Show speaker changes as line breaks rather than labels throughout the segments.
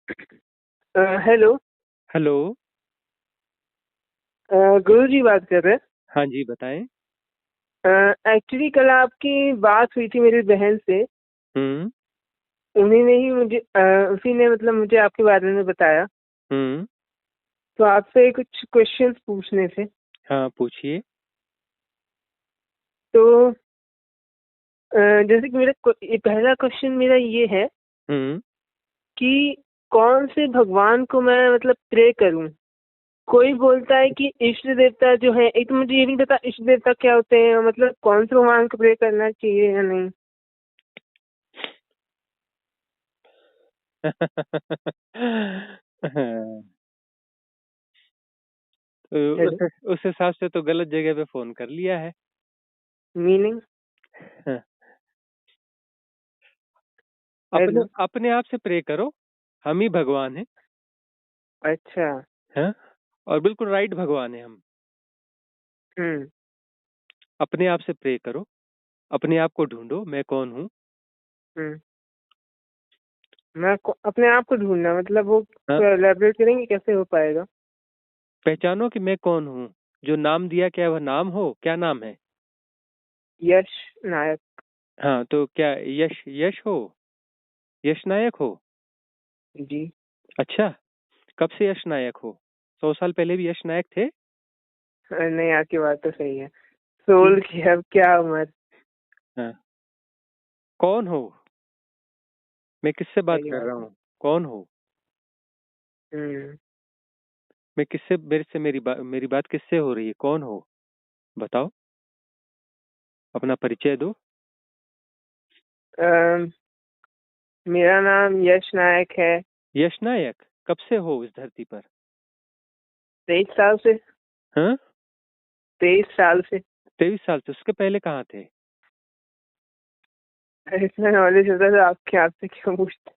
Hello.
Hello.
गुरु जी बात कर रहे
हाँ जी, बताएं।
हैं। एक्चुअली कल आपकी बात हुई थी मेरी बहन से।
हम्म।
उन्हीं ने ही मुझे उसी ने मतलब मुझे आपके बारे में बताया।
हम्म।
तो आपसे कुछ क्वेश्चंस पूछने थे।
हाँ, पूछिए।
तो जैसे कि ये पहला क्वेश्चन मेरा ये है
हम्म।
कि कौन से भगवान को मैं मतलब प्रे करूं। कोई बोलता है कि इष्ट देवता जो है, एक तो मुझे ये नहीं पता इष्ट देवता क्या होते हैं, मतलब कौन से भगवान को प्रे करना चाहिए या नहीं।
हाँ, तो
हेलो।
उस हिसाब से तो गलत जगह पे फोन कर लिया है।
मीनिंग।
हाँ, अपने
हेलो।
अपने आप से प्रे करो। हम ही भगवान हैं।
अच्छा।
हाँ, और बिल्कुल राइट भगवान है हम।
हम्म।
अपने आप से प्रे करो। अपने आप को ढूंढो, मैं कौन हूँ।
हम्म। अपने आप को ढूंढना मतलब वो
हाँ,
एलैबोरेट करेंगे कैसे हो पाएगा।
पहचानो कि मैं कौन हूँ। जो नाम दिया, क्या वह नाम हो? क्या नाम है?
यश नायक।
हाँ, तो क्या यश यश हो? यश नायक हो?
जी।
अच्छा। कब से यश नायक हो? 100 साल पहले भी यश नायक थे?
नहीं, आपकी बात तो सही है।
कि-
सोल की अब क्या उम्र।
हाँ। कौन हो? मैं किससे बात
सही
कर
बात
रहा
है।
हूँ? कौन हो?
हम्म।
मैं किससे, मेरे से मेरी बात किससे हो रही है? कौन हो? बताओ। अपना परिचय दो।
अम, मेरा नाम यश नायक है।
यश नायक कब से हो इस धरती पर?
23 साल से।
हाँ।
23 साल से।
23 साल से? उसके पहले कहाँ थे?
इतना नॉलेज होता तो आपके आपसे क्यों पूछते।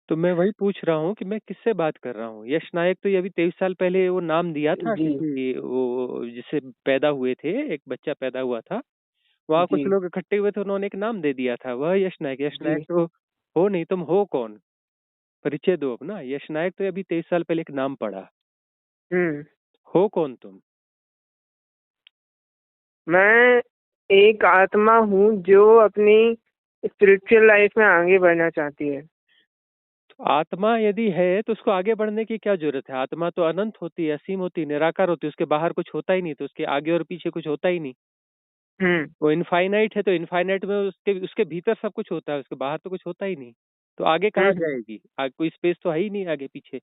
तो मैं वही पूछ रहा हूँ कि मैं किससे बात कर रहा हूँ। यश नायक तो ये अभी 23 साल पहले वो नाम दिया था
जी।
किसी, वो जिससे पैदा हुए थे, एक बच्चा पैदा हुआ था। वहाँ कुछ
जी।
लोग इकट्ठे हुए थे, उन्होंने एक नाम दे दिया था, वह यश नायक। यश नायक
जी।
तो हो नहीं। तुम हो कौन? परिचय दो अपना। यश नायक तो अभी 23 साल पहले एक नाम पढ़ा।
हम्म।
हो कौन तुम?
मैं एक आत्मा हूँ जो अपनी स्पिरिचुअल लाइफ में आगे बढ़ना चाहती है।
तो आत्मा यदि है तो उसको आगे बढ़ने की क्या जरूरत है? आत्मा तो अनंत होती है, असीम होती है, निराकार होती है। उसके बाहर कुछ होता ही नहीं, तो उसके आगे और पीछे कुछ होता ही नहीं।
हम्म।
वो इनफाइनाइट है, तो इनफाइनाइट में उसके उसके भीतर सब कुछ होता है, उसके बाहर तो कुछ होता ही नहीं। तो आगे कहाँ
हम्म।
जाएगी? आगे कोई स्पेस तो है ही नहीं आगे पीछे।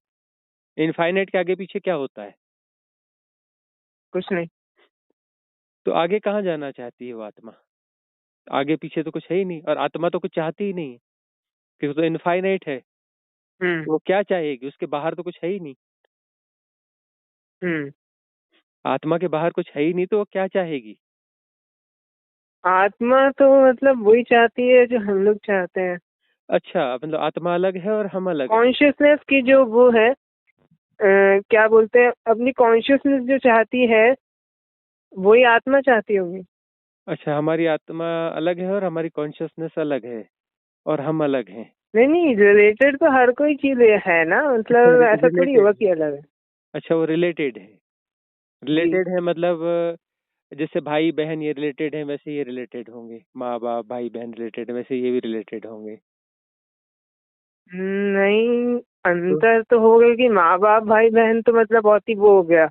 इनफाइनाइट के आगे पीछे क्या होता है?
कुछ नहीं।
तो आगे कहाँ जाना चाहती है वो आत्मा? आगे पीछे तो कुछ है ही नहीं, और आत्मा तो कुछ चाहती ही नहीं, क्योंकि तो इनफाइनाइट है।
हम्म।
वो क्या चाहेगी? उसके बाहर तो कुछ है ही नहीं।
हम्म।
आत्मा के बाहर कुछ है ही नहीं, तो वो क्या चाहेगी?
आत्मा तो मतलब वही चाहती है जो हम लोग चाहते हैं।
अच्छा, मतलब आत्मा अलग है और हम अलग हैं।
कॉन्शियसनेस की जो वो है, क्या बोलते हैं, अपनी कॉन्शियसनेस जो चाहती है वही आत्मा चाहती होगी।
अच्छा, हमारी आत्मा अलग है और हमारी कॉन्शियसनेस अलग है, और हम अलग हैं।
नहीं नहीं, रिलेटेड तो हर कोई चीज है ना,
अच्छा,
मतलब ऐसा थोड़ी
रिलेटेड
होगा
है।
कि अलग है।
अच्छा, वो रिलेटेड है।
जी।
रिलेटेड है मतलब जैसे भाई बहन ये रिलेटेड है, वैसे ये रिलेटेड होंगे। माँ बाप भाई बहन रिलेटेड है, वैसे ये भी रिलेटेड होंगे।
नहीं,
तो
अंतर तो हो गया कि माँ बाप भाई बहन तो मतलब बहुत ही वो हो गया,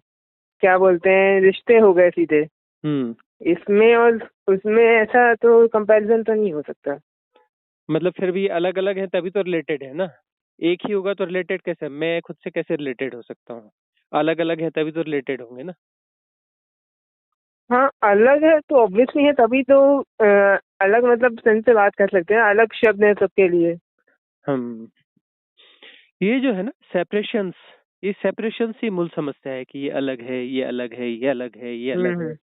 क्या बोलते हैं, रिश्ते हो गए सीधे।
हम्म।
इसमें और उसमें ऐसा तो कंपैरिजन तो नहीं हो सकता।
मतलब फिर भी अलग अलग है तभी तो रिलेटेड है ना। एक ही होगा तो रिलेटेड कैसे? मैं खुद से कैसे रिलेटेड हो सकता हूँ? अलग अलग है तभी तो रिलेटेड होंगे ना।
हाँ, अलग है तो ऑब्वियसली है, तभी तो अलग मतलब सेंस से बात कर सकते हैं, अलग शब्द है सबके लिए।
हम ये जो है ना सेपरेशंस, ये सेपरेशंस ही मूल समस्या है कि ये अलग है, ये अलग है, ये अलग है, ये अलग है।
हम्म।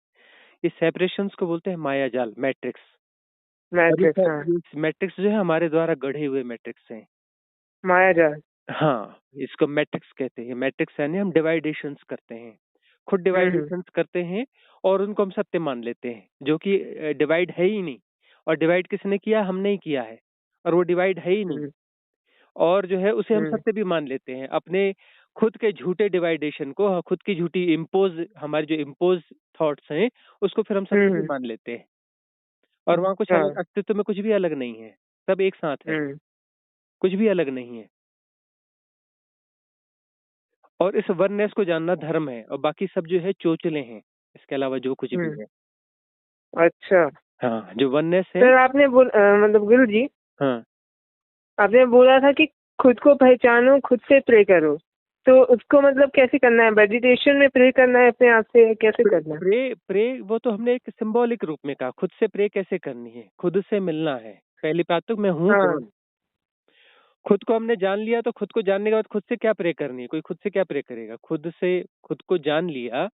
इस सेपरेशंस को बोलते हैं माया जाल, मैट्रिक्स। और
मैट्रिक्स, हाँ।
ये मैट्रिक्स जो है हमारे द्वारा गढ़े हुए मैट्रिक्स हैं।
माया जाल।
हाँ, इसको मैट्रिक्स कहते हैं। मैट्रिक्स यानी हम डिवाइडेशंस करते हैं, खुद
हम्म।
डिवाइडेशंस करते हैं, और उनको हम सत्य मान लेते हैं, जो कि डिवाइड है ही नहीं। और डिवाइड किसने किया? हमने ही किया है। और वो डिवाइड है ही नहीं।
हम्म।
और जो है उसे हम
हम्म।
सत्य भी मान लेते हैं। अपने खुद के झूठे डिवाइडेशन को, खुद की झूठी इम्पोज, हमारे जो इम्पोज थॉट्स हैं उसको फिर हम सत्य भी
हम्म।
मान लेते हैं। और वहाँ कुछ अलग,
हाँ।
अस्तित्व में कुछ भी अलग नहीं है, सब एक साथ है,
हम्म।
कुछ भी अलग नहीं है। और इस वननेस को जानना धर्म है, और बाकी सब जो है चोचले हैं, इसके अलावा जो कुछ भी
हम्म।
है।
अच्छा।
हाँ, जो वननेस है।
सर आपने मतलब गुरु जी,
हाँ,
आपने बोला था कि खुद को पहचानो, खुद से प्रे करो, तो उसको मतलब कैसे करना है? मेडिटेशन में प्रे करना है अपने आप से, कैसे करना है?
प्रे प्रे वो तो हमने एक सिंबॉलिक रूप में कहा। खुद से प्रे कैसे करनी है? खुद से मिलना है। पहली बात तो मैं हूँ
हाँ।
कौन। खुद को हमने जान लिया, तो खुद को जानने के बाद खुद से क्या प्रे करनी है? कोई खुद से क्या प्रे करेगा? खुद से खुद को जान लिया,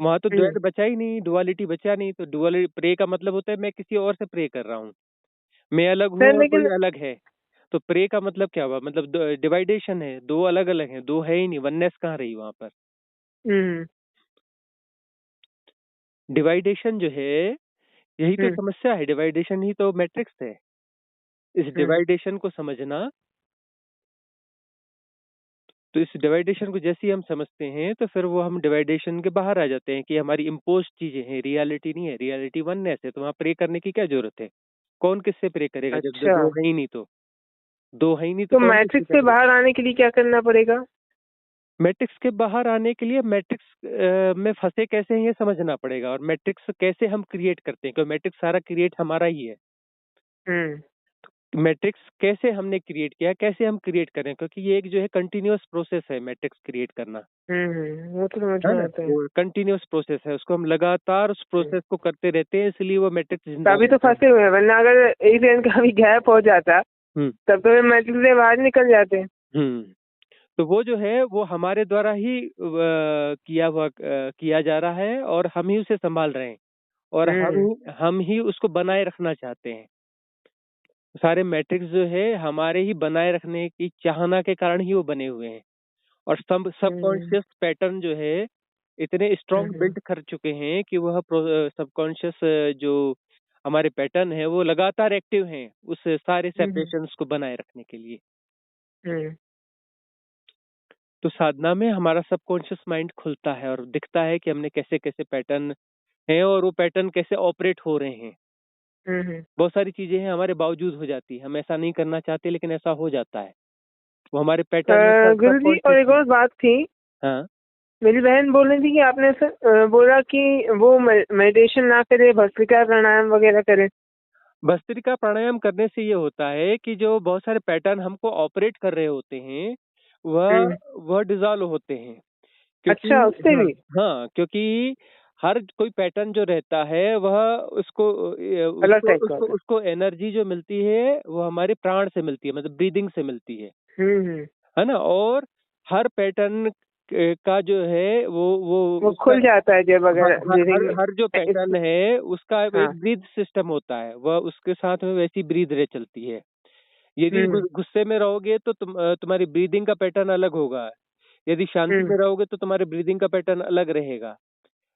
वहां तो
हम्म।
द्वैत बचा ही नहीं, डुअलिटी बचा नहीं। तो डुअलिटी प्रे का मतलब होता है मैं किसी और से प्रे कर रहा हूँ, मैं अलग हूँ
सर
और कोई
लेकिन
अलग है। तो प्रे का मतलब क्या हुआ? मतलब डिवाइडेशन है, दो अलग अलग हैं, दो है ही नहीं, वननेस कहाँ रही वहां पर?
हम्म।
डिवाइडेशन जो है, यही तो
हम्म।
समस्या है। डिवाइडेशन ही तो मैट्रिक्स है। इस
हम्म।
डिवाइडेशन को समझना, तो इस डिवाइडेशन को जैसे ही हम समझते हैं तो फिर वो हम डिवाइडेशन के बाहर आ जाते हैं कि हमारी इम्पोज चीजें हैं, रियलिटी नहीं है। रियलिटी वननेस है, तो वहाँ प्रे करने की क्या जरूरत है? कौन किससे प्रे करेगा जब
अच्छा,
दो है ही नहीं? तो दो है ही नहीं तो
तो
कौन किससे
मैट्रिक्स
क्या
से
प्रे
बाहर
करेगा?
आने के लिए क्या करना पड़ेगा?
मैट्रिक्स के बाहर आने के लिए मैट्रिक्स में फंसे कैसे हैं ये समझना पड़ेगा, और मैट्रिक्स कैसे हम क्रिएट करते हैं, क्योंकि मैट्रिक्स सारा क्रिएट हमारा ही है।
हम्म।
मैट्रिक्स कैसे हमने क्रिएट किया, कैसे हम क्रिएट करें, क्योंकि ये एक जो है कंटिन्यूअस प्रोसेस है मैट्रिक्स क्रिएट करना,
वो तो समझ
है
में
ना?
आता है।
वो कंटिन्यूअस प्रोसेस है, उसको हम लगातार उस
हम्म।
प्रोसेस को करते रहते हैं, इसलिए वो मैट्रिक्स जिंदा
तभी तो
रहता है।
फंसे हुए हैं, वरना अगर एक सेकंड का भी गैप हो जाता
हम्म।
तब तो वे मैट्रिक्स से बाहर निकल जाते हैं।
हम्म। तो वो जो है वो हमारे द्वारा ही किया जा रहा है, और हम ही उसे संभाल रहे हैं, और
हम्म।
हम ही उसको बनाए रखना चाहते हैं। सारे मैट्रिक्स जो है हमारे ही बनाए रखने की चाहना के कारण ही वो बने हुए हैं। और सब
हम्म।
सबकॉन्शियस पैटर्न जो है इतने स्ट्रॉन्ग
हम्म।
बिल्ड कर चुके हैं कि वह सबकॉन्शियस जो हमारे पैटर्न है वो लगातार एक्टिव हैं उस सारे
हम्म।
सेपरेशंस को बनाए रखने के लिए।
हम्म।
तो साधना में हमारा सबकॉन्शियस माइंड खुलता है और दिखता है कि हमने कैसे कैसे पैटर्न हैं, और वो पैटर्न कैसे ऑपरेट हो रहे हैं।
हम्म।
बहुत सारी चीजें हैं हमारे बावजूद हो जाती है, हम ऐसा नहीं करना चाहते लेकिन ऐसा हो जाता है। वो हमारे पैटर्न है
गुरु जी, और
सबकॉन्शियस
एक
में।
और बात थी।
हाँ।
मेरी बहन बोल रही थी कि आपने सर बोला कि वो मेडिटेशन ना करे, भस्त्रिका प्राणायाम वगैरह करे।
भस्त्रिका प्राणायाम करने से ये होता है कि जो बहुत सारे पैटर्न हमको ऑपरेट कर रहे होते हैं वह
हम्म।
वह डिसॉल्व होते हैं। क्योंकि
अच्छा, उससे
हाँ,
भी?
हाँ, क्योंकि हर कोई पैटर्न जो रहता है वह उसको
अलग
उसको
टाइप का
उसको
होता
उसको एनर्जी जो मिलती है वो हमारे प्राण से मिलती है, मतलब ब्रीदिंग से मिलती
है। हम्म।
है ना? और हर पैटर्न का जो है वो
वो
उसका
खुल जाता है जब
हर
अगर
हर हर
ब्रीदिंग
हर जो
इस।
पैटर्न है उसका
हाँ।
एक ब्रीथ सिस्टम होता है, वह उसके साथ में वैसी ब्रीथ रे चलती है। यदि
हम्म।
गुस्से में रहोगे तो तुम्हारी ब्रीदिंग का पैटर्न अलग होगा। यदि शांति
हम्म।
में रहोगे तो तुम्हारे ब्रीदिंग का पैटर्न अलग रहेगा।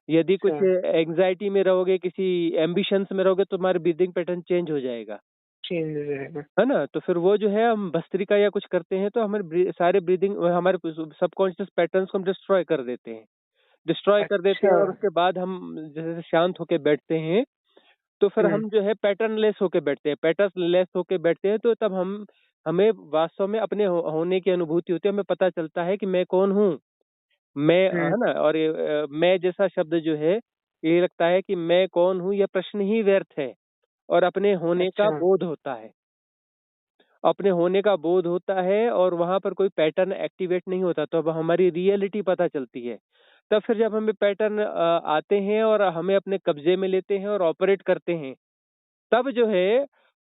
यदि कुछ
अच्छा।
एंग्जाइटी में रहोगे, किसी एम्बिशंस में रहोगे तो तुम्हारा ब्रीदिंग पैटर्न चेंज हो जाएगा।
चेंज हो जाएगा।
है ना? तो फिर वो जो है हम भस्त्रिका या कुछ करते हैं तो हमारे सारे ब्रीदिंग, हमारे सबकॉन्शियस पैटर्न्स को हम डिस्ट्रॉय कर देते हैं। डिस्ट्रॉय कर देते हैं
अच्छा।
और उसके बाद हम जैसे शांत होके बैठते हैं, तो फिर
हम्म।
हम जो है पैटर्न लेस होके बैठते हैं। पैटर्न लेस होके बैठते हैं तो तब हमें वास्तव में अपने होने की अनुभूति होती है। हमें पता चलता है कि मैं कौन हूँ। मैं,
हम्म।
है ना? और ये मैं जैसा शब्द जो है, ये लगता है कि मैं कौन हूँ, यह प्रश्न ही व्यर्थ है, और अपने होने का
अच्छा।
बोध होता है। अपने होने का बोध होता है और वहां पर कोई पैटर्न एक्टिवेट नहीं होता, तो अब हमारी रियलिटी पता चलती है। तब फिर जब हमें पैटर्न आते हैं और हमें अपने कब्जे में लेते हैं और ऑपरेट करते हैं, तब जो है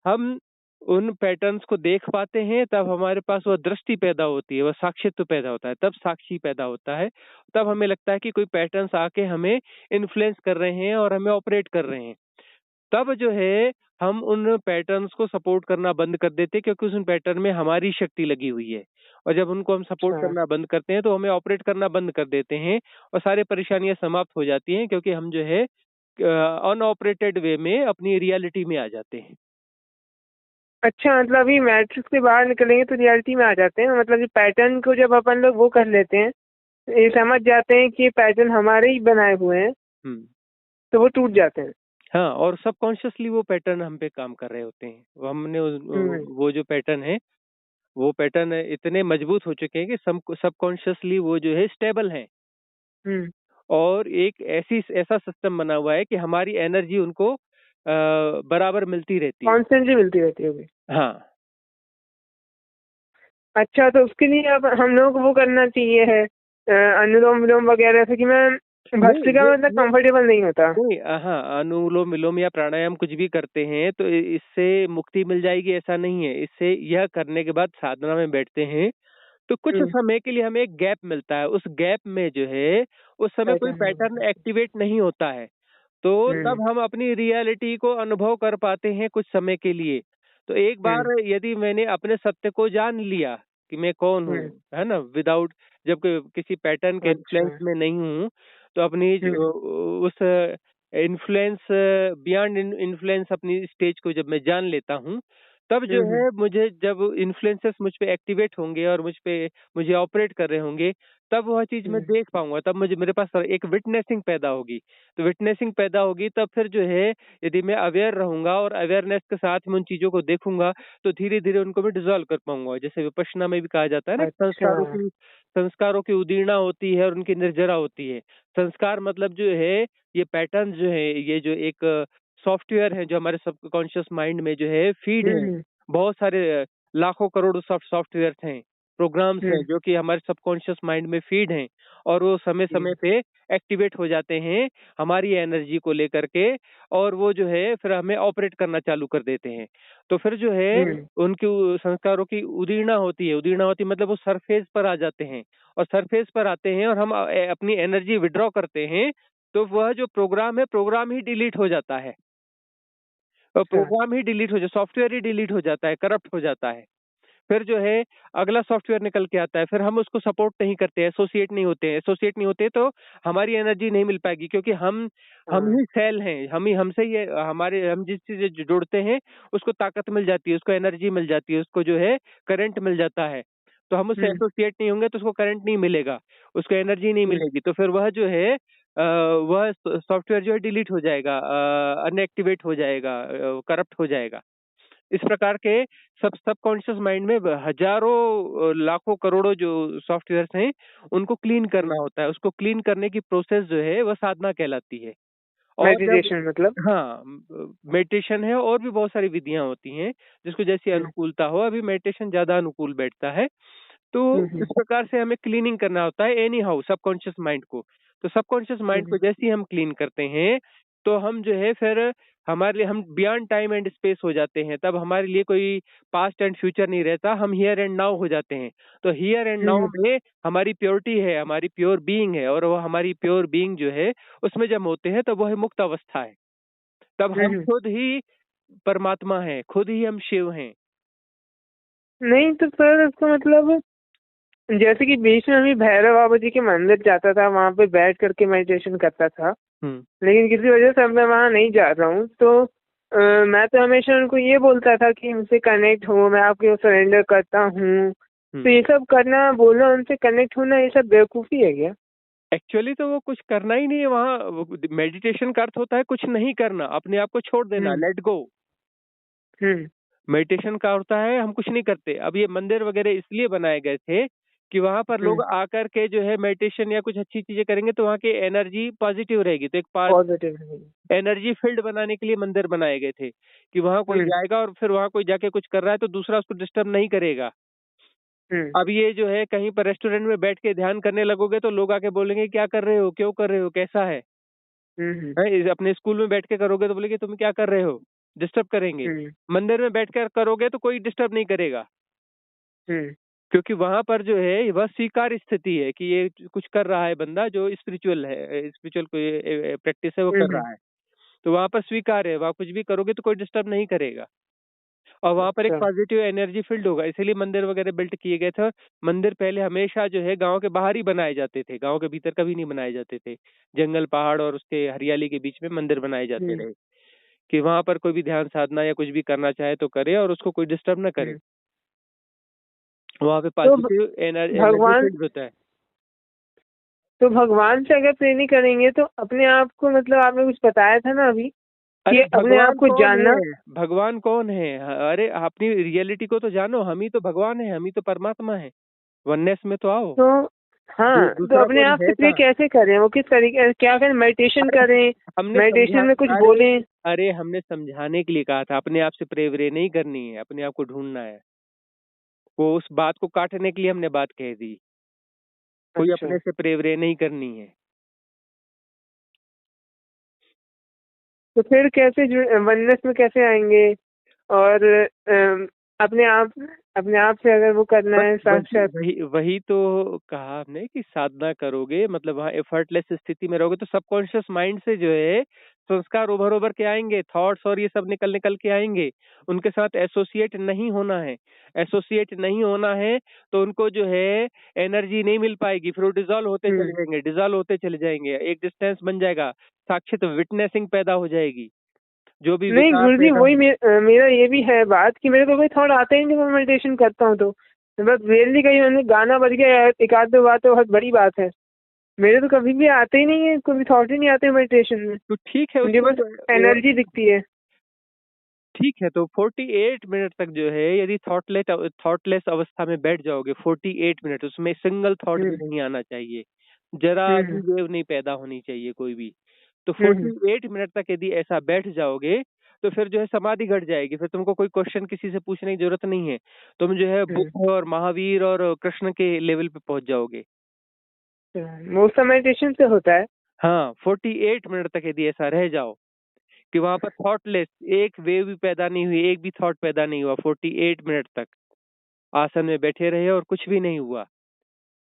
हम उन पैटर्न्स को देख पाते हैं। तब हमारे पास वह दृष्टि पैदा होती है, वह साक्षित्व पैदा होता है, तब साक्षी पैदा होता है। तब हमें लगता है कि कोई पैटर्न्स आके हमें इन्फ्लुएंस कर रहे हैं और हमें ऑपरेट कर रहे हैं। तब जो है हम उन पैटर्न्स को सपोर्ट करना बंद कर देते हैं, क्योंकि उस पैटर्न में हमारी शक्ति लगी हुई है। और जब उनको हम सपोर्ट
अच्छा।
करना बंद करते हैं तो हमें ऑपरेट करना बंद कर देते हैं, और सारी परेशानियां समाप्त हो जाती हैं, क्योंकि हम जो है अनऑपरेटेड वे में अपनी रियलिटी में आ जाते हैं।
अच्छा, मतलब अभी मैट्रिक्स से बाहर निकलेंगे तो रियलिटी में आ जाते हैं, मतलब ये पैटर्न को जब अपन लोग वो कर लेते हैं, ये समझ जाते हैं कि ये पैटर्न हमारे ही बनाए हुए हैं,
हम्म।
तो वो टूट जाते हैं।
हाँ, और सबकॉन्शियसली वो पैटर्न हम पे काम कर रहे होते हैं। वो हमने
हम्म।
वो जो पैटर्न है, वो पैटर्न इतने मजबूत हो चुके हैं कि सबकॉन्शियसली वो जो है स्टेबल हैं।
हम्म।
और एक ऐसा सिस्टम बना हुआ है कि हमारी एनर्जी उनको बराबर मिलती रहती है।
कॉन्स्टेंटली मिलती रहती है अभी।
हाँ।
अच्छा, तो उसके लिए अब हम लोग को वो करना चाहिए है, अनुलोम विलोम वगैरह से, कि मैं
नहीं,
भस्त्रिका मतलब
ये
कंफर्टेबल नहीं होता।
नहीं, हाँ, अनुलोम विलोम या प्राणायाम कुछ भी करते हैं तो इससे मुक्ति मिल जाएगी ऐसा नहीं है। इससे यह करने के बाद साधना में बैठते हैं तो कुछ
हम्म।
समय के लिए हमें एक गैप मिलता है। उस गैप में जो है उस समय कोई
पैटर्न।
पैटर्न एक्टिवेट नहीं होता है। तो
हम्म।
तब हम अपनी रियलिटी को अनुभव कर पाते हैं कुछ समय के लिए। तो एक
हम्म।
बार यदि मैंने अपने सत्य को जान लिया कि मैं कौन हूँ,
हम्म।
है ना, विदाउट, जब किसी पैटर्न के
अच्छा।
इन्फ्लुएंस में नहीं हूँ, तो अपनी
हम्म।
उस इन्फ्लुएंस, बियॉन्ड इन्फ्लुएंस अपनी स्टेज को जब मैं जान लेता हूँ, तब जो
हम्म।
है मुझे जब इन्फ्लुएंसेस मुझ पे एक्टिवेट होंगे और मुझे ऑपरेट कर रहे होंगे, तब वह चीज मैं
हम्म।
देख पाऊंगा। तब मेरे पास एक विटनेसिंग पैदा होगी। तो विटनेसिंग पैदा होगी तब फिर जो है, यदि मैं अवेयर रहूंगा और अवेयरनेस के साथ में उन चीजों को देखूंगा, तो धीरे धीरे उनको मैं डिसॉल्व कर पाऊंगा। जैसे विपश्यना में भी कहा जाता है ना, कि
अच्छा।
संस्कारों की उदीर्णा होती है और उनकी निर्जरा होती है। संस्कार मतलब जो है, ये पैटर्न जो है, ये जो एक सॉफ्टवेयर है जो हमारे सबकॉन्शियस माइंड में जो है फीड है।
हम्म।
बहुत सारे लाखों करोड़ों सॉफ्टवेयर हैं, प्रोग्राम्स हैं
हम्म।
जो कि हमारे सबकॉन्शियस माइंड में फीड हैं, और वो समय
जी।
समय पे एक्टिवेट हो जाते हैं हमारी एनर्जी को लेकर के, और वो जो है फिर हमें ऑपरेट करना चालू कर देते हैं। तो फिर जो है
हम्म।
उनकी संस्कारों की उदीर्णा होती है, मतलब वो सरफेस पर आ जाते हैं। और सरफेस पर आते हैं और हम अपनी एनर्जी विड्रॉ करते हैं, तो वह जो प्रोग्राम है, प्रोग्राम ही डिलीट हो जाता है। और
अच्छा।
प्रोग्राम ही डिलीट हो जाए, सॉफ्टवेयर ही डिलीट हो जाता है, करप्ट हो जाता है। फिर जो है अगला सॉफ्टवेयर निकल के आता है, फिर हम उसको सपोर्ट नहीं करते, एसोसिएट नहीं होते, तो हमारी एनर्जी नहीं मिल पाएगी, क्योंकि हम
हाँ।
ही सेल हैं, हम ही हमसे ही हम जिस चीज से जुड़ते हैं उसको ताकत मिल जाती है, उसको एनर्जी मिल जाती है, उसको जो है करंट मिल जाता है। तो हम उससे
हम्म।
एसोसिएट नहीं होंगे तो उसको करंट नहीं मिलेगा, उसको एनर्जी नहीं
हम्म।
मिलेगी, तो फिर वह जो है वह सॉफ्टवेयर जो है डिलीट हो जाएगा, अनएक्टिवेट हो जाएगा, करप्ट हो जाएगा। इस प्रकार के सबकॉन्शियस माइंड में हजारों लाखों करोड़ों जो सॉफ्टवेयर्स हैं, उनको क्लीन करना होता है। उसको क्लीन करने की प्रोसेस जो है वह साधना कहलाती है। और जब,
मेडिटेशन मतलब।
हाँ, मेडिटेशन है, और भी बहुत सारी विधियां होती हैं जिसको जैसी
हम्म।
अनुकूलता हो। अभी मेडिटेशन ज्यादा अनुकूल बैठता है। तो
हम्म।
इस प्रकार से हमें क्लीनिंग करना होता है एनी हाउ सबकॉन्शियस माइंड को। तो सबकॉन्शियस माइंड को
हम्म।
जैसे ही हम क्लीन करते हैं, तो हम जो है फिर हमारे लिए हम बियॉन्ड टाइम एंड स्पेस हो जाते हैं। तब हमारे लिए कोई पास्ट एंड फ्यूचर नहीं रहता, हम हियर एंड नाउ हो जाते हैं। तो हियर एंड नाउ
हम्म।
में हमारी प्योरिटी है, हमारी प्योर बीइंग है, और वो हमारी प्योर बीइंग जो है उसमें जब होते हैं तो वह मुक्त अवस्था है। तब हम
हम्म।
खुद ही परमात्मा हैं, खुद ही हम शिव हैं।
नहीं तो सर, इसका मतलब जैसे कि बीच में अभी भैरव बाबा जी के मंदिर जाता था, वहां पे बैठ करके मेडिटेशन करता था,
हम्म।
लेकिन किसी वजह से अब मैं वहां नहीं जा रहा हूँ, तो मैं तो हमेशा उनको ये बोलता था कि उनसे कनेक्ट हो, मैं आपके सरेंडर करता हूँ। तो
हम्म।
ये सब करना, बोलना, उनसे कनेक्ट होना, ये सब बेवकूफ़ी है क्या?
एक्चुअली तो वो कुछ करना ही नहीं है वहाँ। मेडिटेशन का अर्थ होता है कुछ नहीं करना, अपने आप को छोड़ देना,
हम्म।
Let go.
हम्म।
मेडिटेशन का होता है हम कुछ नहीं करते। अब ये मंदिर वगैरह इसलिए बनाए गए थे कि वहां पर लोग
हम्म।
आकर के जो है मेडिटेशन या कुछ अच्छी चीजें करेंगे तो वहाँ की एनर्जी पॉजिटिव रहेगी। तो एक
पॉजिटिव।
एनर्जी फील्ड बनाने के लिए मंदिर बनाए गए थे कि वहां कोई
हम्म।
जाएगा और फिर वहां कोई जाके कुछ कर रहा है तो दूसरा उसको डिस्टर्ब नहीं करेगा।
हम्म।
अब ये जो है कहीं पर रेस्टोरेंट में बैठ के ध्यान करने लगोगे तो लोग आके बोलेंगे क्या कर रहे हो, क्यों कर रहे हो, कैसा है।
हम्म।
अपने स्कूल में बैठ के करोगे तो बोलेंगे तुम क्या कर रहे हो, डिस्टर्ब करेंगे।
हम्म।
मंदिर में बैठ कर करोगे तो कोई डिस्टर्ब नहीं करेगा,
हम्म।
क्योंकि वहां पर जो है वह स्वीकार स्थिति है कि ये कुछ कर रहा है बंदा जो स्पिरिचुअल है, स्पिरिचुअल कोई प्रैक्टिस है वो कर
हम्म।
रहा है। तो वहां पर स्वीकार है, वहां कुछ भी करोगे तो कोई डिस्टर्ब नहीं करेगा, और वहां पर एक
अच्छा।
पॉजिटिव एनर्जी फील्ड होगा। इसीलिए मंदिर वगैरह बिल्ट किए गए थे। मंदिर पहले हमेशा जो है गांव के बाहर ही बनाए जाते थे, गांव के भीतर कभी नहीं बनाए जाते थे। जंगल पहाड़ और उसके हरियाली के बीच में मंदिर बनाए जाते
हम्म।
रहे। कि वहां पर कोई भी ध्यान साधना या कुछ भी करना चाहे तो करे और उसको कोई डिस्टर्ब ना करे। वहां पे
तो
पॉजिटिव एनर्जी
भगवान
फील्ड होता है।
तो भगवान से अगर प्रे नहीं करेंगे तो अपने आप को, मतलब आपने कुछ बताया था ना अभी कि
अरे
अपने आप
भगवान
को
कौन
जानना।
है? भगवान कौन है? अरे अपनी रियलिटी को तो जानो, हम ही तो भगवान है, हम ही तो परमात्मा है। वननेस में तो आओ।
तो हाँ, तो
दूसरा
अपने
कोई
आप
है
से प्रे
कहाँ?
कैसे करें, वो किस तरीके, क्या करें, मेडिटेशन
अरे
करें,
हमने समझा।
मेडिटेशन में कुछ
अरे
बोलें?
अरे हमने समझाने के लिए कहा था, अपने आप से प्रे व्रे नहीं करनी है, अपने आप को ढूंढना है। वो उस बात को काटने के लिए हमने बात कह दी। कोई
अच्छा,
अपने से प्रे व्रे नहीं करनी है।
तो फिर कैसे वननेस में कैसे आएंगे? और अपने आप से अगर वो करना
बस
है
वही
साक्षात।
वही वही तो कहा हमने कि साधना करोगे, मतलब वहाँ एफर्टलेस स्थिति में रहोगे तो सबकॉन्शियस माइंड से जो है संस्कार उभर उभर के आएंगे, थॉट्स और ये सब निकल निकल के आएंगे। उनके साथ एसोसिएट नहीं होना है। एसोसिएट नहीं होना है तो उनको जो है एनर्जी नहीं मिल पाएगी, फिर वो डिजॉल्व होते चले
हम्म।
जाएंगे, डिजॉल्व होते चले जाएंगे, एक डिस्टेंस बन जाएगा, साक्षात विटनेसिंग पैदा हो जाएगी। जो भी
नहीं
विकार
गुरुजी,
पैदा
वही मेरा ये भी है बात कि मेरे को कोई थॉट आते ही नहीं जब मैं मेडिटेशन करता हूँ तो। बस रेयरली कहीं मैंने गाना बज गया एक आध दो बार तो बहुत बड़ी बात है। मेरे तो कभी भी आते ही नहीं है, कोई थॉट ही नहीं आते मेडिटेशन में।
तो ठीक है
मुझे
उसको
बस एनर्जी दिखती है।
ठीक है तो 48 मिनट तक जो है यदि थॉटलेस अवस्था में बैठ जाओगे 48 मिनट, उसमें सिंगल थॉट भी
हम्म।
नहीं आना चाहिए, जरा
हम्म।
भी वेव नहीं पैदा होनी चाहिए कोई भी। तो
हम्म।
48 मिनट तक यदि ऐसा बैठ जाओगे तो फिर जो है समाधि घट जाएगी, फिर तुमको कोई क्वेश्चन किसी से पूछने की जरूरत नहीं है। तुम जो है
हम्म।
बुद्ध और महावीर और कृष्ण के लेवल पे पहुंच जाओगे।
मोस्ट मेडिटेशन से होता है।
हाँ 48 मिनट तक यदि ऐसा रह जाओ कि वहां पर थॉटलेस एक वेव भी पैदा नहीं हुई, एक भी थॉट पैदा नहीं हुआ, 48 मिनट तक आसन में बैठे रहे और कुछ भी नहीं हुआ,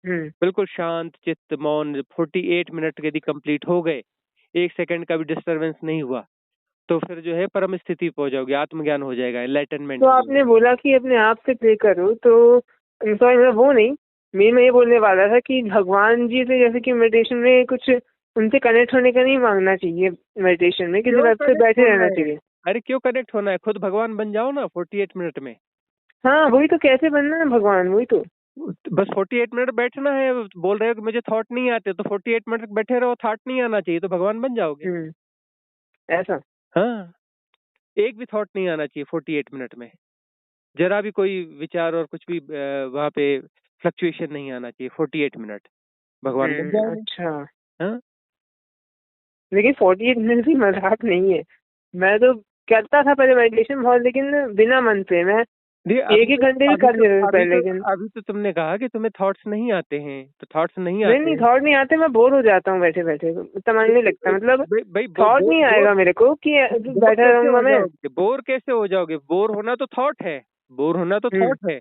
हम्म।
बिल्कुल शांत चित्त मौन, 48 मिनट यदि कंप्लीट हो गए, एक सेकंड का भी डिस्टरबेंस नहीं हुआ, तो फिर जो है परम स्थिति पहुंच जाओगे, आत्मज्ञान हो जाएगा, एनलाइटनमेंट
तो
हो
आपने
जाएगा।
बोला कि अपने आप से प्रे करो, तो सॉरी मैं वो नहीं, मैं ये बोलने वाला था कि भगवान जी से जैसे कि मेडिटेशन में कुछ उनसे कनेक्ट होने का नहीं मांगना चाहिए, मेडिटेशन में किसी
क्यों
वक्त से
कनेक्ट
बैठे
होना
रहना
है?
चाहिए।
अरे क्यों कनेक्ट होना है? खुद भगवान बन जाओ ना 48 मिनट में।
हाँ वही तो, कैसे बनना है भगवान, वही तो।
बस 48 मिनट बैठना है। बोल रहे हो कि मुझे थॉट नहीं आते, तो 48 मिनट तक बैठे रहो, थॉट नहीं आना चाहिए तो भगवान बन जाओगे।
हम्म। ऐसा।
हाँ, एक भी थॉट नहीं आना चाहिए 48 मिनट में, जरा भी कोई विचार और कुछ भी वहां पे फ्लक्चुएशन नहीं आना चाहिए 48 मिनट, भगवान बन जाओगे।
अच्छा।
हाँ
लेकिन 48 मिनट भी मजाक नहीं है। मैं तो करता था पहले मेडिटेशन बहुत, लेकिन बिना मन पे मैं
देखिए
एक एक घंटे भी कर लेता था पहले, लेकिन
अभी तो तुमने कहा कि तुम्हें थॉट्स नहीं आते हैं, तो थॉट्स नहीं
नहीं
आते
नहीं,
हैं।
थॉट नहीं आते, मैं बोर हो जाता हूँ बैठे बैठे, समझ नहीं लगता, मतलब
भाई भाई
थॉट नहीं आएगा मेरे को कि
बोर
बैठा
कैसे
रहूंगा
हो
मैं।
जाओगे? बोर कैसे हो जाओगे? बोर होना तो थॉट है, बोर होना तो
हम्म।
थॉट है।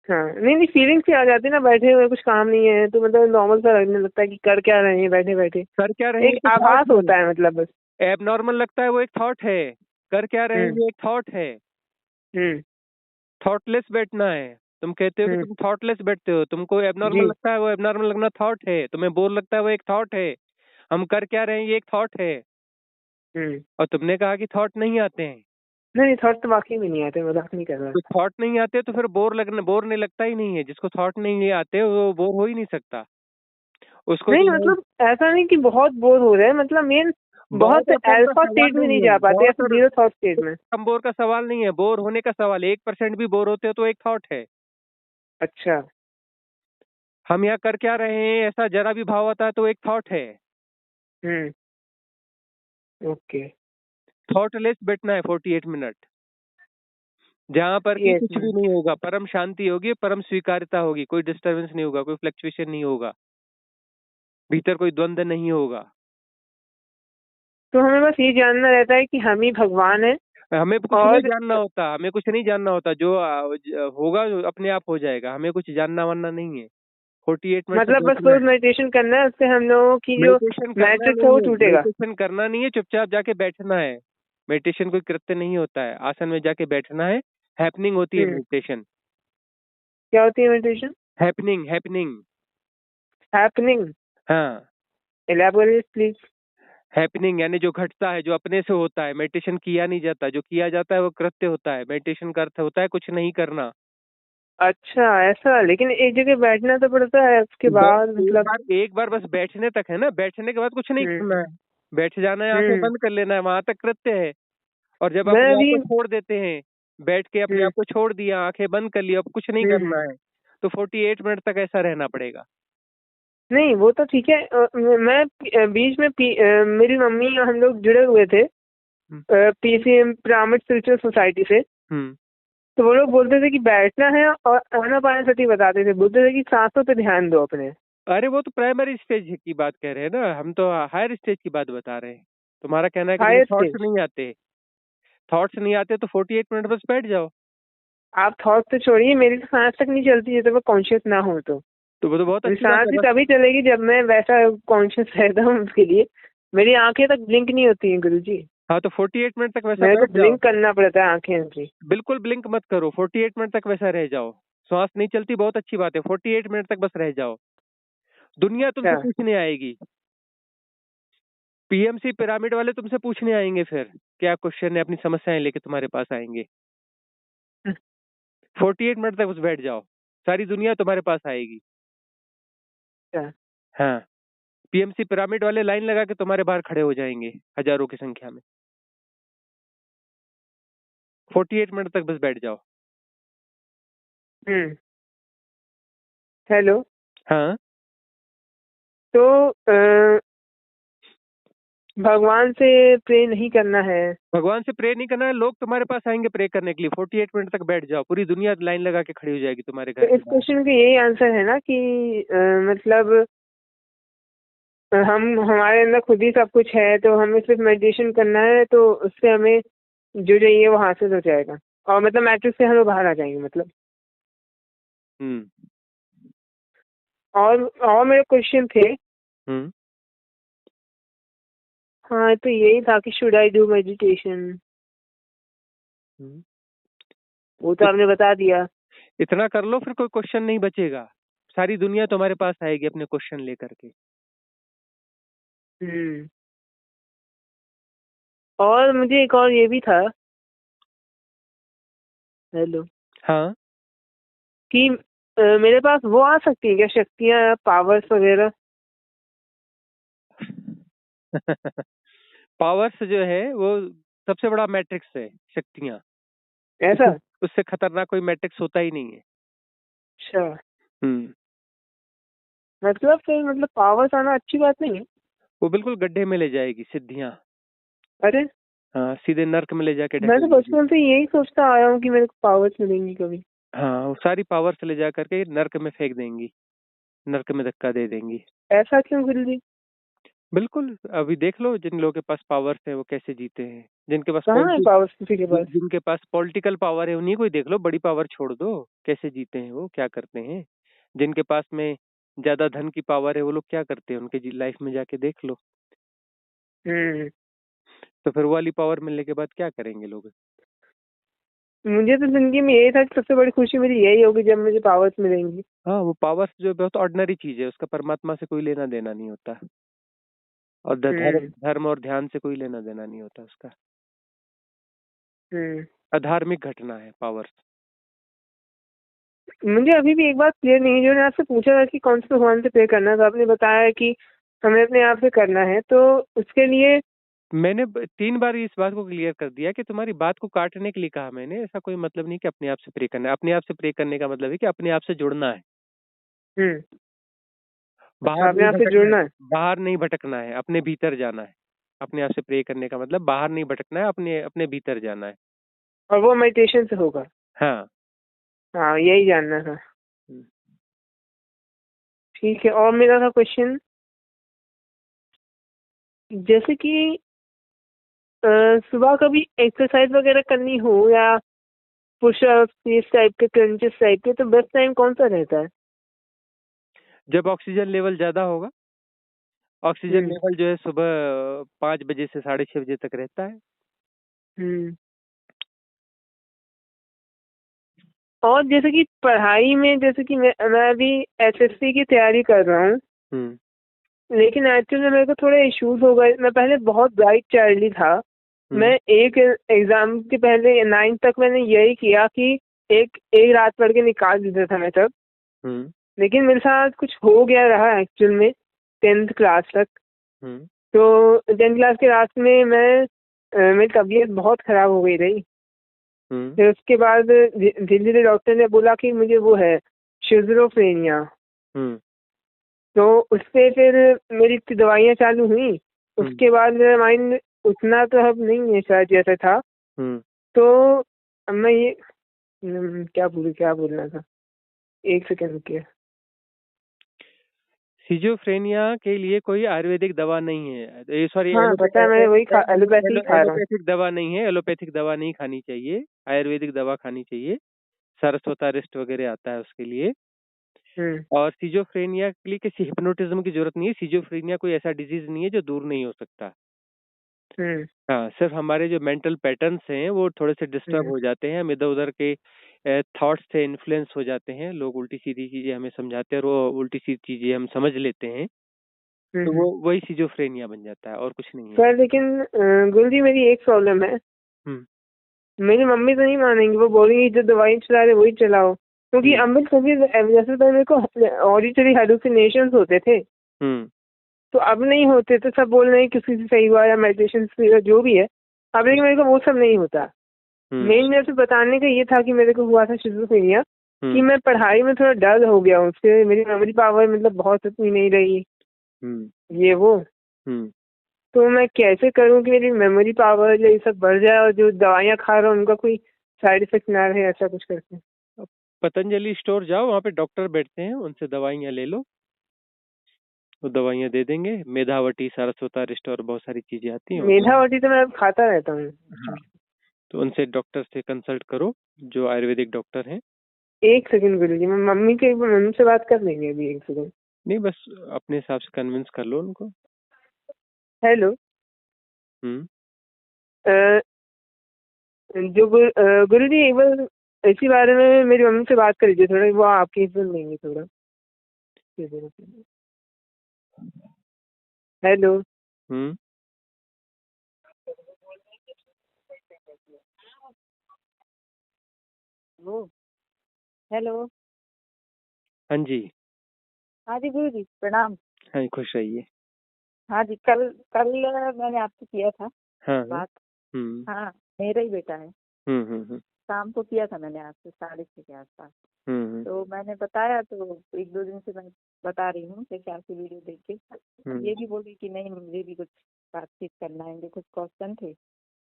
हाँ नहीं नहीं, फीलिंग्स ही आ जाती है ना, बैठे हुए कुछ काम नहीं है तो मतलब नॉर्मल सा लगने लगता है कि कर क्या रहे हैं बैठे बैठे।
कर क्या रहे हैं
एक
तो थॉट
आभास
है।
होता है मतलब बस।
एबनॉर्मल लगता है वो एक थॉट है। कर क्या रहे हैं
हम्म।
ये एक थॉट है।
हम्म।
थॉटलेस बैठना है। तुम कहते हो कि
हम्म।
तुम थॉटलेस बैठते हो, तुमको एबनॉर्मल
जी।
लगता है, वो एबनॉर्मल लगना थॉट है, तुम्हें बोर लगता है वो एक थॉट है, हम कर क्या रहे हैं ये एक थॉट है।
हम्म।
और तुमने कहा कि थॉट नहीं आते हैं।
नहीं थॉट तो वाकई में नहीं आते, मजाक नहीं कर रहा
तो
था।
थॉट नहीं आते तो फिर बोर नहीं लगता ही नहीं है, जिसको थॉट नहीं आते वो बोर हो ही नहीं सकता। उसको
नहीं
जो है
मतलब ऐसा नहीं कि बहुत बोर हो रहे हैं, मतलब मेन बहुत
बहुत अपोर का
अल्फा
सवाल
स्टेट में
नहीं
नहीं
है,
जा पाते या
बहुत
फिर
और
जीरो थॉट स्टेट में।
कम बोर का सवाल नहीं है, बोर होने का सवाल है। 1% भी बोर होते हो तो एक थॉट है।
अच्छा।
हम यहाँ कर क्या रहे हैं ऐसा जरा भी भाव आता है तो एक थॉट है।
हम्म। ओके।
थॉटलेस बैठना है 48 मिनट, जहाँ पर कि
यस
कुछ भी
मैम।
नहीं होगा, परम शांति होगी, परम स्वीकार्यता होगी, कोई डिस्टरबेंस नहीं होगा, कोई फ्लक्चुएशन नहीं होगा, भीतर कोई द्वंद्व नहीं होगा।
तो हमें बस ये जानना रहता है कि हम ही भगवान हैं।
हमें कुछ नहीं
और
जानना होता, हमें कुछ नहीं जानना होता, जो होगा जो अपने आप हो जाएगा, हमें कुछ जानना वानना नहीं है। 48 मिनट तक
मतलब बस
बैठना
रोज
है।
मेडिटेशन करना है, उससे हम लोगों की जो
मेडिटेशन करना
मैट्रिक्स है
नहीं
वो
है,
टूटेगा।
मेडिटेशन करना नहीं है, चुपचाप जाके बैठना है। मेडिटेशन कोई कृत्य नहीं होता है, आसन में जाके बैठना है। हैपनिंग होती है
हम्म।
मेडिटेशन।
क्या होती है मेडिटेशन?
Happening happening.
हैपनिंग।
हाँ
एलैबोरेट प्लीज।
हैपनिंग यानी जो घटता है, जो अपने से होता है, मेडिटेशन किया नहीं जाता, जो किया जाता है वो कृत्य होता है, मेडिटेशन का अर्थ होता है कुछ नहीं करना।
अच्छा ऐसा, लेकिन एक जगह बैठना तो पड़ता है उसके बाद मतलब।
एक बार बस बैठने तक है ना, बैठने के बाद कुछ नहीं
हम्म।
करना है। बैठ जाना है, आंखें
हम्म।
बंद कर लेना है, वहां तक कृत्य है। और जब
मैं
अपने आप
अभी।
को छोड़ देते हैं, बैठ के अपने
हम्म।
आप को छोड़ दिया, आंखें बंद कर ली, अब कुछ नहीं
हम्म।
करना है, तो 48 मिनट तक ऐसा रहना पड़ेगा।
नहीं वो तो ठीक है। मैं बीच में मेरी मम्मी और हम लोग जुड़े हुए थे
हम्म।
पीसीएम पिरामिड स्पिरिचुअल सोसाइटी से।
हम्म।
तो वो लोग बोलते थे कि बैठना है और आनापानसति बताते थे, बोलते थे कि सांसों पे ध्यान दो अपने।
अरे वो तो प्राइमरी स्टेज की बात कह रहे हैं ना, हम तो हायर स्टेज की बात बता रहे हैं। तुम्हारा कहना है कि मुझे
हायर
थॉट्स
स्टेज।
नहीं आते, थॉट्स नहीं आते तो 48 मिनट बस बैठ जाओ।
आप थॉट तो छोड़िए, मेरी तो सांस तक नहीं चलती है, तो मैं कॉन्शियस ना हूँ तो।
तो वो तो बहुत
मेरी
अच्छी बात
सांस
है
भी
बस।
तभी चलेगी जब मैं वैसा कॉन्शियस रहता हूँ उसके लिए। मेरी आंखें तक ब्लिंक नहीं होती हैं गुरुजी।
हाँ तो 48 मिनट तक वैसा
मेरे को
बैठ जाओ।
ब्लिंक करना पड़ता है आंखें की।
बिल्कुल ब्लिंक मत करो, 48 मिनट तक वैसा रह जाओ। श्वास नहीं चलती, बहुत अच्छी बात है, 48 मिनट तक बस रह जाओ। दुनिया तुमसे
अच्छा।
पूछने आएगी, पीएमसी पिरामिड वाले तुमसे पूछने आएंगे, फिर क्या क्वेश्चन है, अपनी समस्याएं लेके तुम्हारे पास आएंगे। 48 मिनट तक बस बैठ जाओ, सारी दुनिया तुम्हारे पास आएगी।
अच्छा।
हाँ, पीएमसी पिरामिड वाले लाइन लगा के तुम्हारे बाहर खड़े हो जाएंगे, हजारों की संख्या में। 48 मिनट तक बस बैठ जाओ।
हम्म। हेलो।
हाँ,
तो भगवान से प्रे नहीं करना है।
भगवान से प्रे नहीं करना है, लोग तुम्हारे पास आएंगे प्रे करने के लिए। 48 मिनट तक बैठ जाओ, पूरी दुनिया लाइन लगा के खड़ी हो जाएगी तुम्हारे
तो
घर के
इस
बाहर।
क्वेश्चन का यही आंसर है ना कि मतलब हम हमारे अंदर खुद ही सब कुछ है, तो हमें सिर्फ मेडिटेशन करना है, तो उससे हमें जो चाहिए वो हासिल हो जाएगा। और मतलब मैट्रिक्स से हम लोग बाहर आ जाएंगे मतलब।
हम्म।
और मेरे क्वेश्चन थे।
हम्म।
हाँ तो यही था कि शुड आई डू मेडिटेशन।
हम्म।
वो तो आपने बता दिया।
इतना कर लो, फिर कोई क्वेश्चन नहीं बचेगा। सारी दुनिया तुम्हारे पास आएगी अपने क्वेश्चन लेकर के।
हम्म। और मुझे एक और ये भी था। हेलो।
हाँ।
कि मेरे पास वो आ सकती है क्या, शक्तियाँ, पावर्स वगैरह?
पावर्स जो है वो सबसे बड़ा मैट्रिक्स है, शक्तियां।
ऐसा?
उससे उससे खतरनाक कोई मैट्रिक्स होता ही नहीं है।
अच्छा।
हम्म।
मतलब फिर मतलब पावर्स आना अच्छी बात नहीं है?
वो बिल्कुल गड्ढे में ले जाएगी सिद्धियां।
अरे,
हाँ, सीधे नर्क में ले जाके
मैं तो
ढकेल देगी।
बचपन से यही सोचता आया हूँ कि मेरे को पावर्स मिलेंगी कभी।
हाँ, वो सारी पावर्स ले जा करके नर्क में फेंक देंगी, नर्क में धक्का दे देंगी।
ऐसा क्यों गुरुजी?
बिल्कुल, अभी देख लो जिन लोगों के पास पावर्स है वो कैसे जीते हैं।
कहाँ है पावर्स किसी के पास?
जिनके पास पॉलिटिकल पावर है उन्हीं को ही देख लो, बड़ी पावर छोड़ दो, कैसे जीते हैं वो, क्या करते हैं। जिनके पास में ज्यादा धन की पावर है वो लोग क्या करते हैं, उनके लाइफ में जाके देख लो।
हम्म।
तो फिर वो वाली पावर मिलने के बाद क्या करेंगे लोग।
मुझे तो जिंदगी में यही था कि सबसे बड़ी खुशी मेरी यही होगी जब मुझे पावर्स मिलेंगी।
हाँ, वो पावर्स जो बहुत ऑर्डिनरी चीज है, उसका परमात्मा से कोई लेना देना नहीं होता। और धर्म
हम्म।
धर्म और ध्यान से कोई लेना देना नहीं होता उसका।
हम्म।
अधार्मिक घटना है पावर्स।
मुझे अभी भी एक बात क्लियर नहीं है, जो मैंने आपसे पूछा था कि कौन से भगवान से प्रे करना है, तो आपने बताया कि हमें अपने आप से करना है, तो उसके लिए।
मैंने 3 बार इस बात को क्लियर कर दिया कि तुम्हारी बात को काटने के लिए कहा मैंने। ऐसा कोई मतलब नहीं कि अपने आप से प्रे करना है। अपने आप से प्रे करने का मतलब है कि अपने आप से जुड़ना है,
हम्म। अच्छा,
बाहर
अपने
नहीं
आप से
भटकना है।
जुड़ना है।
बाहर नहीं भटकना है, अपने भीतर जाना है। अपने आप से प्रे करने का मतलब बाहर नहीं भटकना है, अपने अपने भीतर जाना है।
और वो मेडिटेशन से होगा?
हाँ।
हाँ, यही जानना था।
हम्म।
ठीक है। और मेरा था क्वेश्चन, जैसे कि सुबह कभी एक्सरसाइज वगैरह करनी हो या पुशअप्स इस टाइप के, क्रंचेस टाइप के, तो बेस्ट टाइम कौन सा रहता है?
जब ऑक्सीजन लेवल ज्यादा होगा। ऑक्सीजन
हम्म।
लेवल जो है सुबह 5 बजे से 6:30 बजे तक रहता है।
हम्म। और जैसे कि पढ़ाई में, जैसे कि मैं अभी एसएससी की तैयारी कर रहा हूँ,
हम्म।
लेकिन एक्चुअली मेरे को थोड़े इश्यूज हो गए। मैं पहले बहुत ब्राइट चाइल्ड ही था। मैं एक एग्जाम के पहले 9th तक मैंने यही किया कि एक एक रात पढ़ के निकाल देता था मैं सब। लेकिन मेरे साथ कुछ हो गया रहा एक्चुअल में 10th क्लास तक। तो 10th क्लास के लास्ट में मेरी तबीयत बहुत खराब हो गई रही। फिर उसके बाद धीरे धीरे डॉक्टर ने बोला कि मुझे वो है शिज़ोफ्रेनिया। तो उससे फिर मेरी दवाइयाँ चालू हुई। उसके बाद मेरा माइंड उतना तो अब नहीं है शायद जैसा था। तो अब मैं ये क्या बोलना था, एक सेकंड रुकिए।
सिजोफ्रेनिया के लिए कोई आयुर्वेदिक दवा नहीं है, सॉरी
हाँ पता है, मैं वही एलोपैथी ही खा रहा हूँ।
एलोपैथिक दवा नहीं है, एलोपैथिक दवा नहीं खानी चाहिए, आयुर्वेदिक दवा खानी चाहिए। सारस्वता रिस्ट वगैरह आता है उसके लिए। और सिजोफ्रेनिया के लिए किसी हिप्नोटिज्म की जरूरत नहीं है। सिजोफ्रेनिया कोई ऐसा डिजीज नहीं है जो दूर नहीं हो सकता। हाँ, सिर्फ हमारे जो मेंटल पैटर्न्स हैं वो थोड़े से डिस्टर्ब हो जाते हैं, हम इधर उधर के थॉट्स से इन्फ्लुएंस हो जाते हैं। लोग उल्टी सीधी चीजें हमें समझाते हैं और वो उल्टी सीधी चीजें हम समझ लेते हैं, तो वो वही सिजोफ्रेनिया बन जाता है और कुछ नहीं है।
सर लेकिन गुरुजी मेरी एक प्रॉब्लम है। मेरी मम्मी तो नहीं मानेंगी, वो बोलेंगी जो दवाई चला रहे वही चलाओ। क्योंकि अमृत कभी जैसे तो मेरे को ऑडिटरी हेलुसिनेशंस होते थे, तो अब नहीं होते। तो सब बोल रहे हैं किसी से सही हुआ या मेडिटेशन से जो भी है। अब लेकिन मेरे को वो सब नहीं होता। मेन मेरे से बताने का ये था कि मेरे को हुआ था शिज़ोफ्रेनिया, कि मैं पढ़ाई में थोड़ा डल हो गया हूँ। उससे मेरी मेमोरी पावर मतलब बहुत इतनी नहीं रही ये वो। तो मैं कैसे करूँ कि मेरी मेमोरी पावर ये सब बढ़ जाए और जो दवाइयाँ खा रहा हूँ उनका कोई साइड इफेक्ट ना रहे, ऐसा कुछ करके।
पतंजलि स्टोर जाओ, वहाँ पे डॉक्टर बैठते हैं, उनसे दवाइयाँ ले लो, वो दवाइयाँ दे देंगे। मेधावटी, सारस्वता रिस्ट और बहुत सारी चीजें आती हैं।
मेधावटी तो मैं खाता रहता हूँ।
हाँ, तो उनसे डॉक्टर से कंसल्ट करो जो आयुर्वेदिक डॉक्टर हैं।
एक सेकंड गुरुजी, मैं मम्मी से बात कर लेंगे अभी, एक सेकंड।
नहीं, बस अपने हिसाब से कन्विंस कर लो उनको।
हेलो। जो गुरुजी एक बार इसी बारे में मेरी मम्मी से बात कर लीजिए थोड़ा, वो आपकी सुन लेंगे थोड़ा। हेलो। वो हेलो।
हाँ जी।
हाँ जी गुरुजी प्रणाम।
हाँ, खुश रहिए।
हाँ जी, कल कल मैंने आपसे किया था बात। हाँ, मेरा ही बेटा है। शाम को किया था मैंने आपसे 6:30 के आसपास। तो मैंने बताया, तो 1-2 दिन से मैं बता रही हूँ कि क्या सी वीडियो देख के ये भी बोली कि नहीं मुझे भी कुछ बातचीत करना है, कुछ क्वेश्चन थे।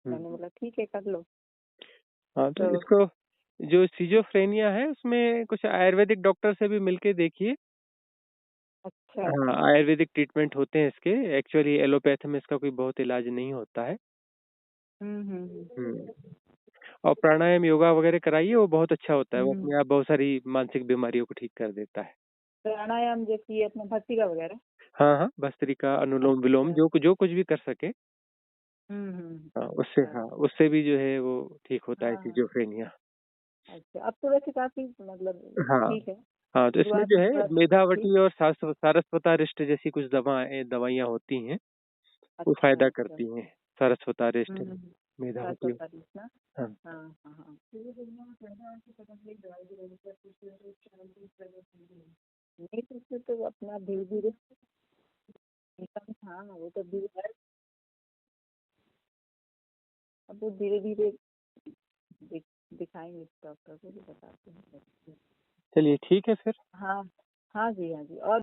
मैंने बोला ठीक है कर लो।
हाँ, तो इसको जो सिजोफ्रेनिया है उसमें कुछ आयुर्वेदिक डॉक्टर से भी मिलके देखिए।
अच्छा।
हाँ, आयुर्वेदिक ट्रीटमेंट होते हैं इसके। एक्चुअली एलोपैथ में इसका कोई बहुत इलाज नहीं होता है। और प्राणायाम योगा वगैरह कराइए, वो बहुत अच्छा होता है। वो अपने आप बहुत सारी मानसिक बीमारियों को ठीक कर देता है।
प्राणायाम जैसे अपना भस्त्रिका वगैरह।
हाँ, भस्त्रिका, अनुलोम विलोम, जो कुछ भी कर सके। उससे भी जो है वो ठीक होता है सिजोफ्रेनिया।
अच्छा, अब तो वैसे काफी मतलब ठीक है।
हाँ, तो इसमें जो है मेधावटी और सारस्वता रिस्ट जैसी कुछ दवाइयाँ होती हैं, वो फायदा करती हैं। सारस्वता रिस्ट, मेधावती। हाँ,
नहीं तो उससे तो अपना धीरे धीरे। हाँ वो तो धीरे, अब वो धीरे धीरे दिखाएंगे डॉक्टर को भी बताते हैं।
चलिए ठीक है फिर।
हाँ हाँ जी, हाँ जी। और